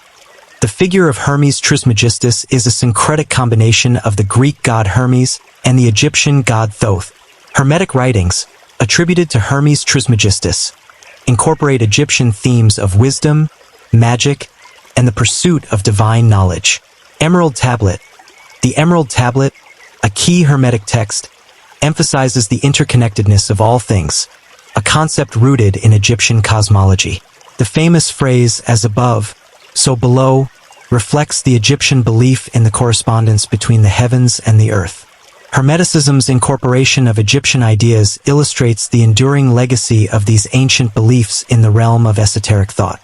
The figure of Hermes Trismegistus is a syncretic combination of the Greek god Hermes and the Egyptian god Thoth. Hermetic writings, attributed to Hermes Trismegistus, incorporate Egyptian themes of wisdom, magic, and the pursuit of divine knowledge. Emerald Tablet. The Emerald Tablet, a key Hermetic text, emphasizes the interconnectedness of all things, a concept rooted in Egyptian cosmology. The famous phrase, "as above, so below," reflects the Egyptian belief in the correspondence between the heavens and the earth. Hermeticism's incorporation of Egyptian ideas illustrates the enduring legacy of these ancient beliefs in the realm of esoteric thought.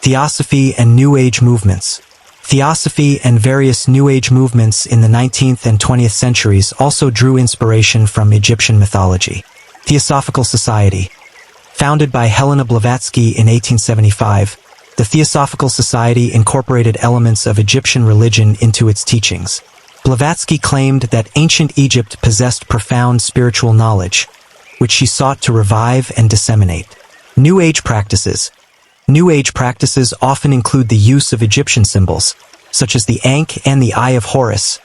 Theosophy and New Age movements. Theosophy and various New Age movements in the 19th and 20th centuries also drew inspiration from Egyptian mythology. Theosophical Society. Founded by Helena Blavatsky in 1875, the Theosophical Society incorporated elements of Egyptian religion into its teachings. Blavatsky claimed that ancient Egypt possessed profound spiritual knowledge, which she sought to revive and disseminate. New Age practices. New Age practices often include the use of Egyptian symbols, such as the Ankh and the Eye of Horus,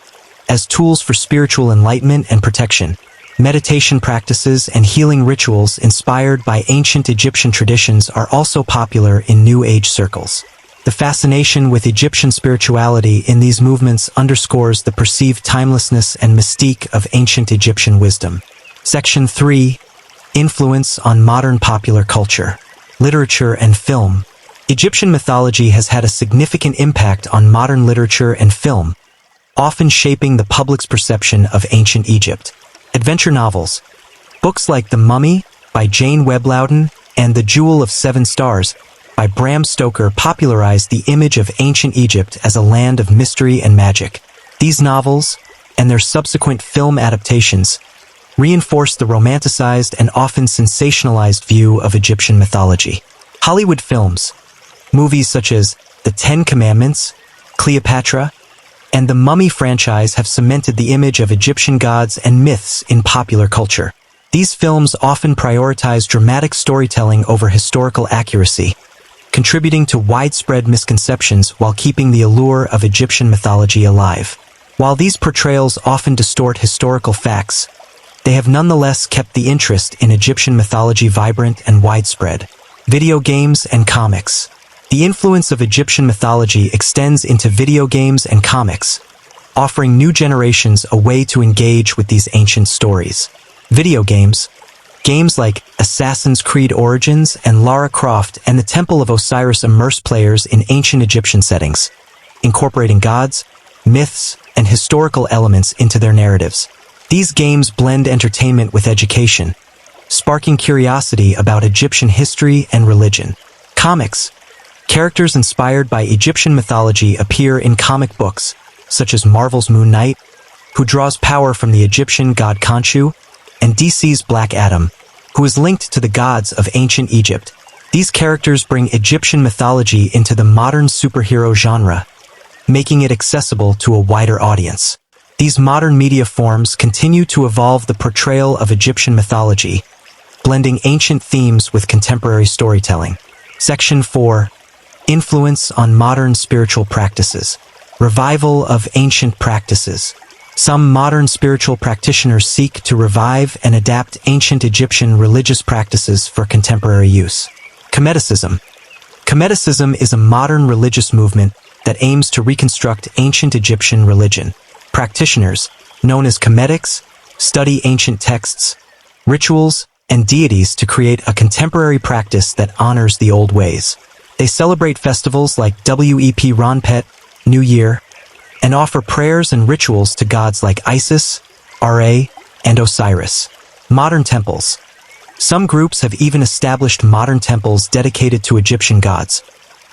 as tools for spiritual enlightenment and protection. Meditation practices and healing rituals inspired by ancient Egyptian traditions are also popular in New Age circles. The fascination with Egyptian spirituality in these movements underscores the perceived timelessness and mystique of ancient Egyptian wisdom. Section 3. Influence on modern popular culture. Literature and film. Egyptian mythology has had a significant impact on modern literature and film, often shaping the public's perception of ancient Egypt. Adventure novels. Books like The Mummy by Jane Webb Loudon and The Jewel of Seven Stars by Bram Stoker popularized the image of ancient Egypt as a land of mystery and magic. These novels, and their subsequent film adaptations, reinforced the romanticized and often sensationalized view of Egyptian mythology. Hollywood films. Movies such as The Ten Commandments, Cleopatra, and the Mummy franchise have cemented the image of Egyptian gods and myths in popular culture. These films often prioritize dramatic storytelling over historical accuracy, contributing to widespread misconceptions while keeping the allure of Egyptian mythology alive. While these portrayals often distort historical facts, they have nonetheless kept the interest in Egyptian mythology vibrant and widespread. Video games and comics. The influence of Egyptian mythology extends into video games and comics, offering new generations a way to engage with these ancient stories. Video games. Games like Assassin's Creed Origins and Lara Croft and the Temple of Osiris immerse players in ancient Egyptian settings, incorporating gods, myths, and historical elements into their narratives. These games blend entertainment with education, sparking curiosity about Egyptian history and religion. Comics. Characters inspired by Egyptian mythology appear in comic books, such as Marvel's Moon Knight, who draws power from the Egyptian god Khonshu, and DC's Black Adam, who is linked to the gods of ancient Egypt. These characters bring Egyptian mythology into the modern superhero genre, making it accessible to a wider audience. These modern media forms continue to evolve the portrayal of Egyptian mythology, blending ancient themes with contemporary storytelling. Section 4. Influence on modern spiritual practices. Revival of ancient practices. Some modern spiritual practitioners seek to revive and adapt ancient Egyptian religious practices for contemporary use. Kemeticism. Kemeticism is a modern religious movement that aims to reconstruct ancient Egyptian religion. Practitioners, known as Kemetics, study ancient texts, rituals, and deities to create a contemporary practice that honors the old ways. They celebrate festivals like Wep Ronpet, New Year, and offer prayers and rituals to gods like Isis, Ra, and Osiris. Modern temples. Some groups have even established modern temples dedicated to Egyptian gods,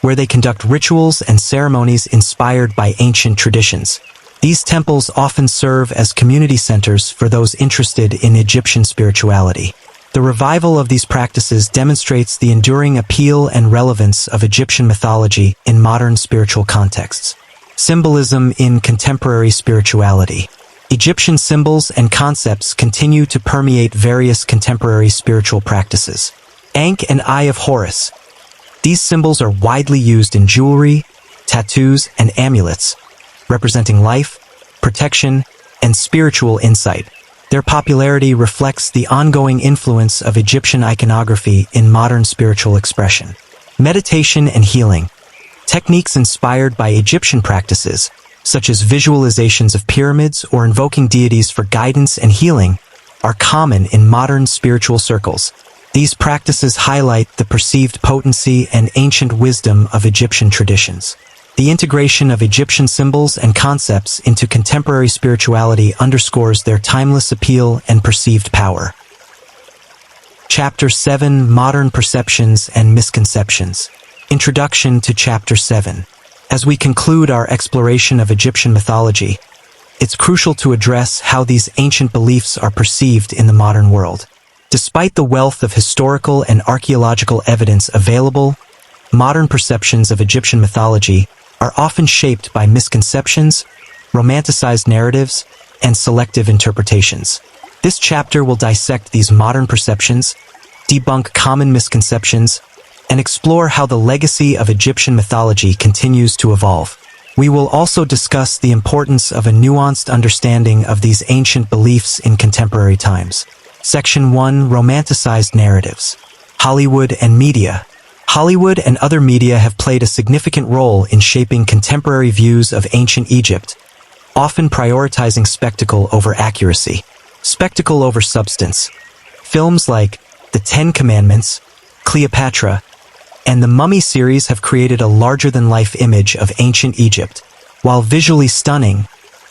where they conduct rituals and ceremonies inspired by ancient traditions. These temples often serve as community centers for those interested in Egyptian spirituality. The revival of these practices demonstrates the enduring appeal and relevance of Egyptian mythology in modern spiritual contexts. Symbolism in contemporary spirituality. Egyptian symbols and concepts continue to permeate various contemporary spiritual practices. Ankh and Eye of Horus. These symbols are widely used in jewelry, tattoos, and amulets, representing life, protection, and spiritual insight. Their popularity reflects the ongoing influence of Egyptian iconography in modern spiritual expression. Meditation and healing. Techniques inspired by Egyptian practices, such as visualizations of pyramids or invoking deities for guidance and healing, are common in modern spiritual circles. These practices highlight the perceived potency and ancient wisdom of Egyptian traditions. The integration of Egyptian symbols and concepts into contemporary spirituality underscores their timeless appeal and perceived power. Chapter 7: Modern Perceptions and Misconceptions. Introduction to Chapter 7. As we conclude our exploration of Egyptian mythology, it's crucial to address how these ancient beliefs are perceived in the modern world. Despite the wealth of historical and archaeological evidence available, modern perceptions of Egyptian mythology are often shaped by misconceptions, romanticized narratives, and selective interpretations. This chapter will dissect these modern perceptions, debunk common misconceptions, and explore how the legacy of Egyptian mythology continues to evolve. We will also discuss the importance of a nuanced understanding of these ancient beliefs in contemporary times. Section 1: Romanticized Narratives. Hollywood and Media. Hollywood and other media have played a significant role in shaping contemporary views of ancient Egypt, often prioritizing spectacle over accuracy, spectacle over substance. Films like The Ten Commandments, Cleopatra, and the Mummy series have created a larger-than-life image of ancient Egypt. While visually stunning,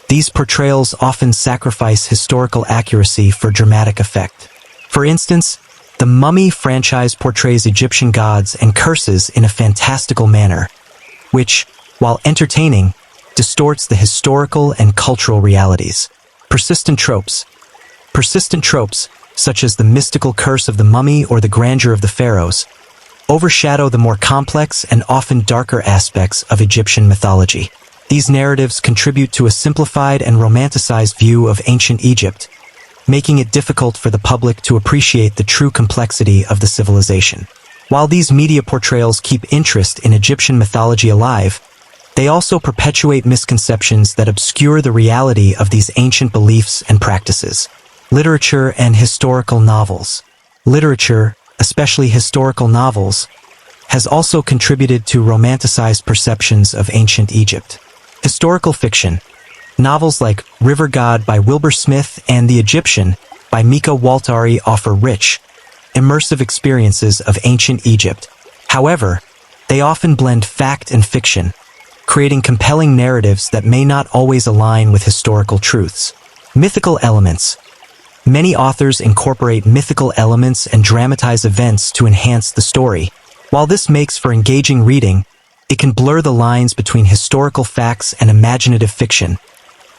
these portrayals often sacrifice historical accuracy for dramatic effect. For instance, the Mummy franchise portrays Egyptian gods and curses in a fantastical manner, which, while entertaining, distorts the historical and cultural realities. Persistent tropes. Persistent tropes, such as the mystical curse of the mummy or the grandeur of the pharaohs, overshadow the more complex and often darker aspects of Egyptian mythology. These narratives contribute to a simplified and romanticized view of ancient Egypt, making it difficult for the public to appreciate the true complexity of the civilization. While these media portrayals keep interest in Egyptian mythology alive, they also perpetuate misconceptions that obscure the reality of these ancient beliefs and practices. Literature and historical novels. Literature, especially historical novels, has also contributed to romanticized perceptions of ancient Egypt. Historical fiction. Novels like River God by Wilbur Smith and The Egyptian by Mika Waltari offer rich, immersive experiences of ancient Egypt. However, they often blend fact and fiction, creating compelling narratives that may not always align with historical truths. Mythical elements. Many authors incorporate mythical elements and dramatize events to enhance the story. While this makes for engaging reading, it can blur the lines between historical facts and imaginative fiction,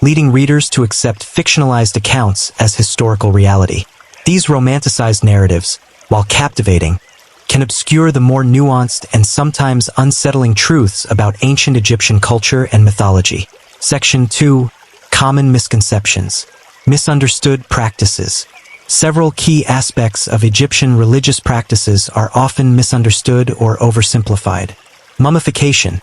leading readers to accept fictionalized accounts as historical reality. These romanticized narratives, while captivating, can obscure the more nuanced and sometimes unsettling truths about ancient Egyptian culture and mythology. Section 2: Common Misconceptions. Misunderstood practices. Several key aspects of Egyptian religious practices are often misunderstood or oversimplified. Mummification.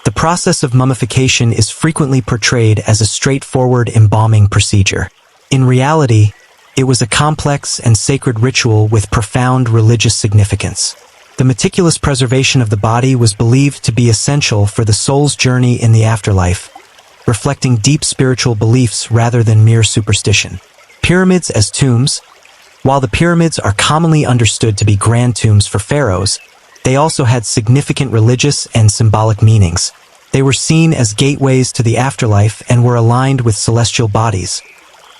The process of mummification is frequently portrayed as a straightforward embalming procedure. In reality, it was a complex and sacred ritual with profound religious significance. The meticulous preservation of the body was believed to be essential for the soul's journey in the afterlife, reflecting deep spiritual beliefs rather than mere superstition. Pyramids as tombs. While the pyramids are commonly understood to be grand tombs for pharaohs, they also had significant religious and symbolic meanings. They were seen as gateways to the afterlife and were aligned with celestial bodies,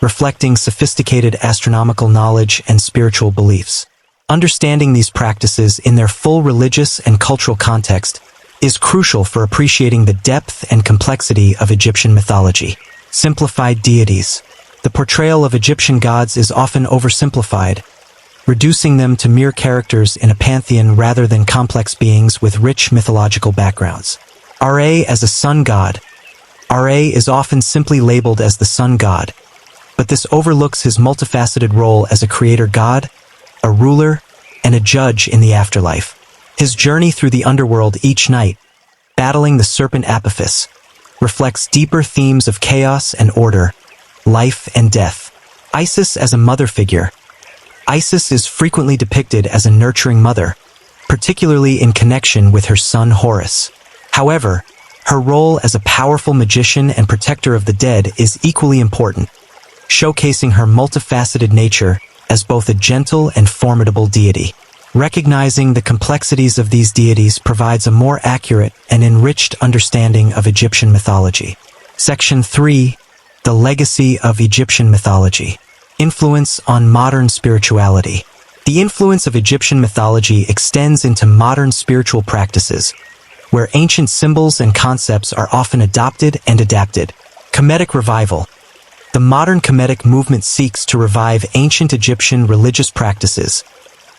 reflecting sophisticated astronomical knowledge and spiritual beliefs. Understanding these practices in their full religious and cultural context is crucial for appreciating the depth and complexity of Egyptian mythology. Simplified deities. The portrayal of Egyptian gods is often oversimplified, reducing them to mere characters in a pantheon rather than complex beings with rich mythological backgrounds. Ra as a sun god. Ra is often simply labeled as the sun god, but this overlooks his multifaceted role as a creator god, a ruler, and a judge in the afterlife. His journey through the underworld each night, battling the serpent Apophis, reflects deeper themes of chaos and order, life and death. Isis as a mother figure. Isis is frequently depicted as a nurturing mother, particularly in connection with her son Horus. However, her role as a powerful magician and protector of the dead is equally important, showcasing her multifaceted nature as both a gentle and formidable deity. Recognizing the complexities of these deities provides a more accurate and enriched understanding of Egyptian mythology. Section 3. The legacy of Egyptian mythology. Influence on modern spirituality. The influence of Egyptian mythology extends into modern spiritual practices, where ancient symbols and concepts are often adopted and adapted. Kemetic revival. The modern Kemetic movement seeks to revive ancient Egyptian religious practices,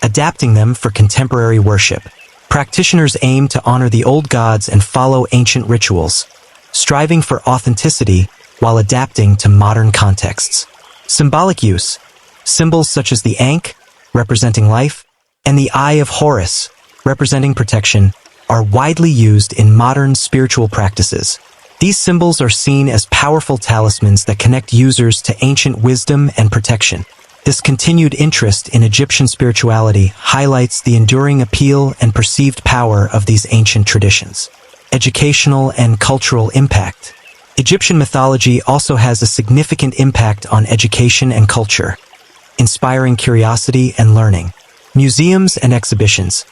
adapting them for contemporary worship. Practitioners aim to honor the old gods and follow ancient rituals, striving for authenticity while adapting to modern contexts. Symbolic use. Symbols such as the Ankh, representing life, and the Eye of Horus, representing protection, are widely used in modern spiritual practices. These symbols are seen as powerful talismans that connect users to ancient wisdom and protection. This continued interest in Egyptian spirituality highlights the enduring appeal and perceived power of these ancient traditions. Educational and cultural impact. Egyptian mythology also has a significant impact on education and culture, inspiring curiosity and learning. Museums and exhibitions.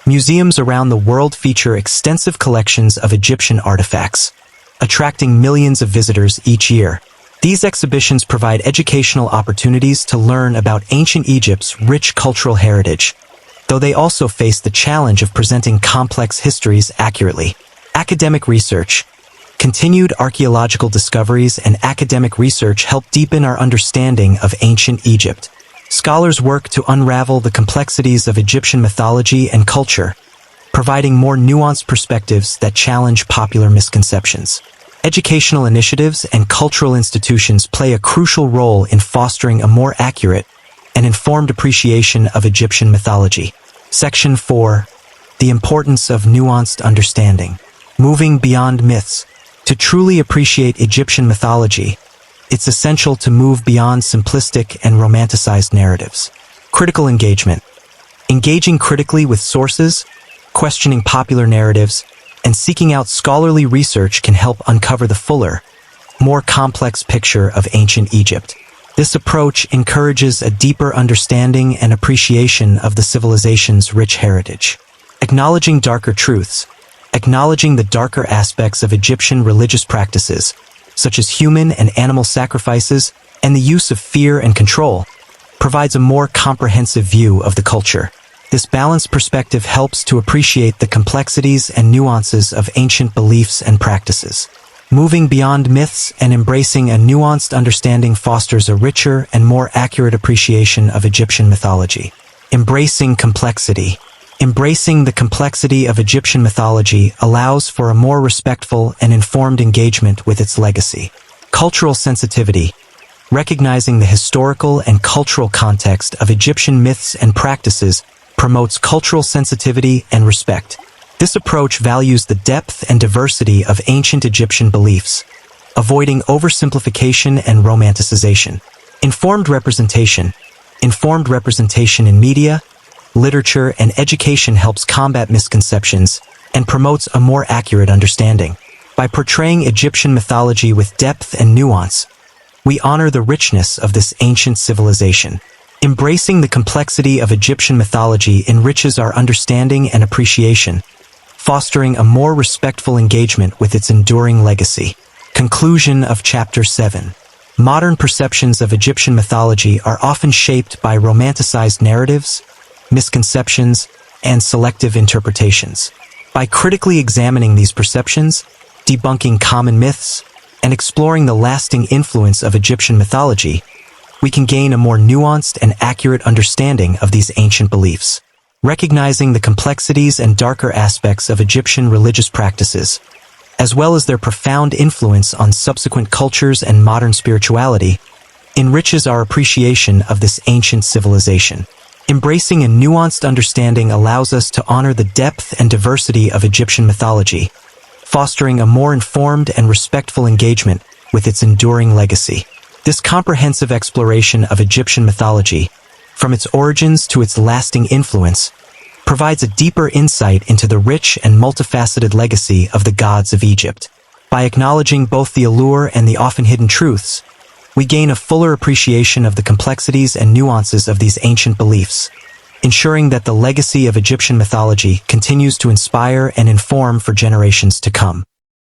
Museums around the world feature extensive collections of Egyptian artifacts, attracting millions of visitors each year. These exhibitions provide educational opportunities to learn about ancient Egypt's rich cultural heritage, though they also face the challenge of presenting complex histories accurately. Academic research. Continued archaeological discoveries and academic research help deepen our understanding of ancient Egypt. Scholars work to unravel the complexities of Egyptian mythology and culture, providing more nuanced perspectives that challenge popular misconceptions. Educational initiatives and cultural institutions play a crucial role in fostering a more accurate and informed appreciation of Egyptian mythology. Section 4. The importance of nuanced understanding. Moving beyond myths. To truly appreciate Egyptian mythology, it's essential to move beyond simplistic and romanticized narratives. Critical engagement. Engaging critically with sources, questioning popular narratives, and seeking out scholarly research can help uncover the fuller, more complex picture of ancient Egypt. This approach encourages a deeper understanding and appreciation of the civilization's rich heritage. Acknowledging darker truths. Acknowledging the darker aspects of Egyptian religious practices, such as human and animal sacrifices and the use of fear and control, provides a more comprehensive view of the culture. This balanced perspective helps to appreciate the complexities and nuances of ancient beliefs and practices. Moving beyond myths and embracing a nuanced understanding fosters a richer and more accurate appreciation of Egyptian mythology. Embracing complexity. Embracing the complexity of Egyptian mythology allows for a more respectful and informed engagement with its legacy. Cultural sensitivity. Recognizing the historical and cultural context of Egyptian myths and practices promotes cultural sensitivity and respect. This approach values the depth and diversity of ancient Egyptian beliefs, avoiding oversimplification and romanticization. Informed representation. Informed representation in media, literature, and education helps combat misconceptions and promotes a more accurate understanding. By portraying Egyptian mythology with depth and nuance, we honor the richness of this ancient civilization. Embracing the complexity of Egyptian mythology enriches our understanding and appreciation, fostering a more respectful engagement with its enduring legacy. Conclusion of Chapter 7. Modern perceptions of Egyptian mythology are often shaped by romanticized narratives, misconceptions, and selective interpretations. By critically examining these perceptions, debunking common myths, and exploring the lasting influence of Egyptian mythology, we can gain a more nuanced and accurate understanding of these ancient beliefs. Recognizing the complexities and darker aspects of Egyptian religious practices, as well as their profound influence on subsequent cultures and modern spirituality, enriches our appreciation of this ancient civilization. Embracing a nuanced understanding allows us to honor the depth and diversity of Egyptian mythology, fostering a more informed and respectful engagement with its enduring legacy. This comprehensive exploration of Egyptian mythology, from its origins to its lasting influence, provides a deeper insight into the rich and multifaceted legacy of the gods of Egypt. By acknowledging both the allure and the often hidden truths, we gain a fuller appreciation of the complexities and nuances of these ancient beliefs, ensuring that the legacy of Egyptian mythology continues to inspire and inform for generations to come.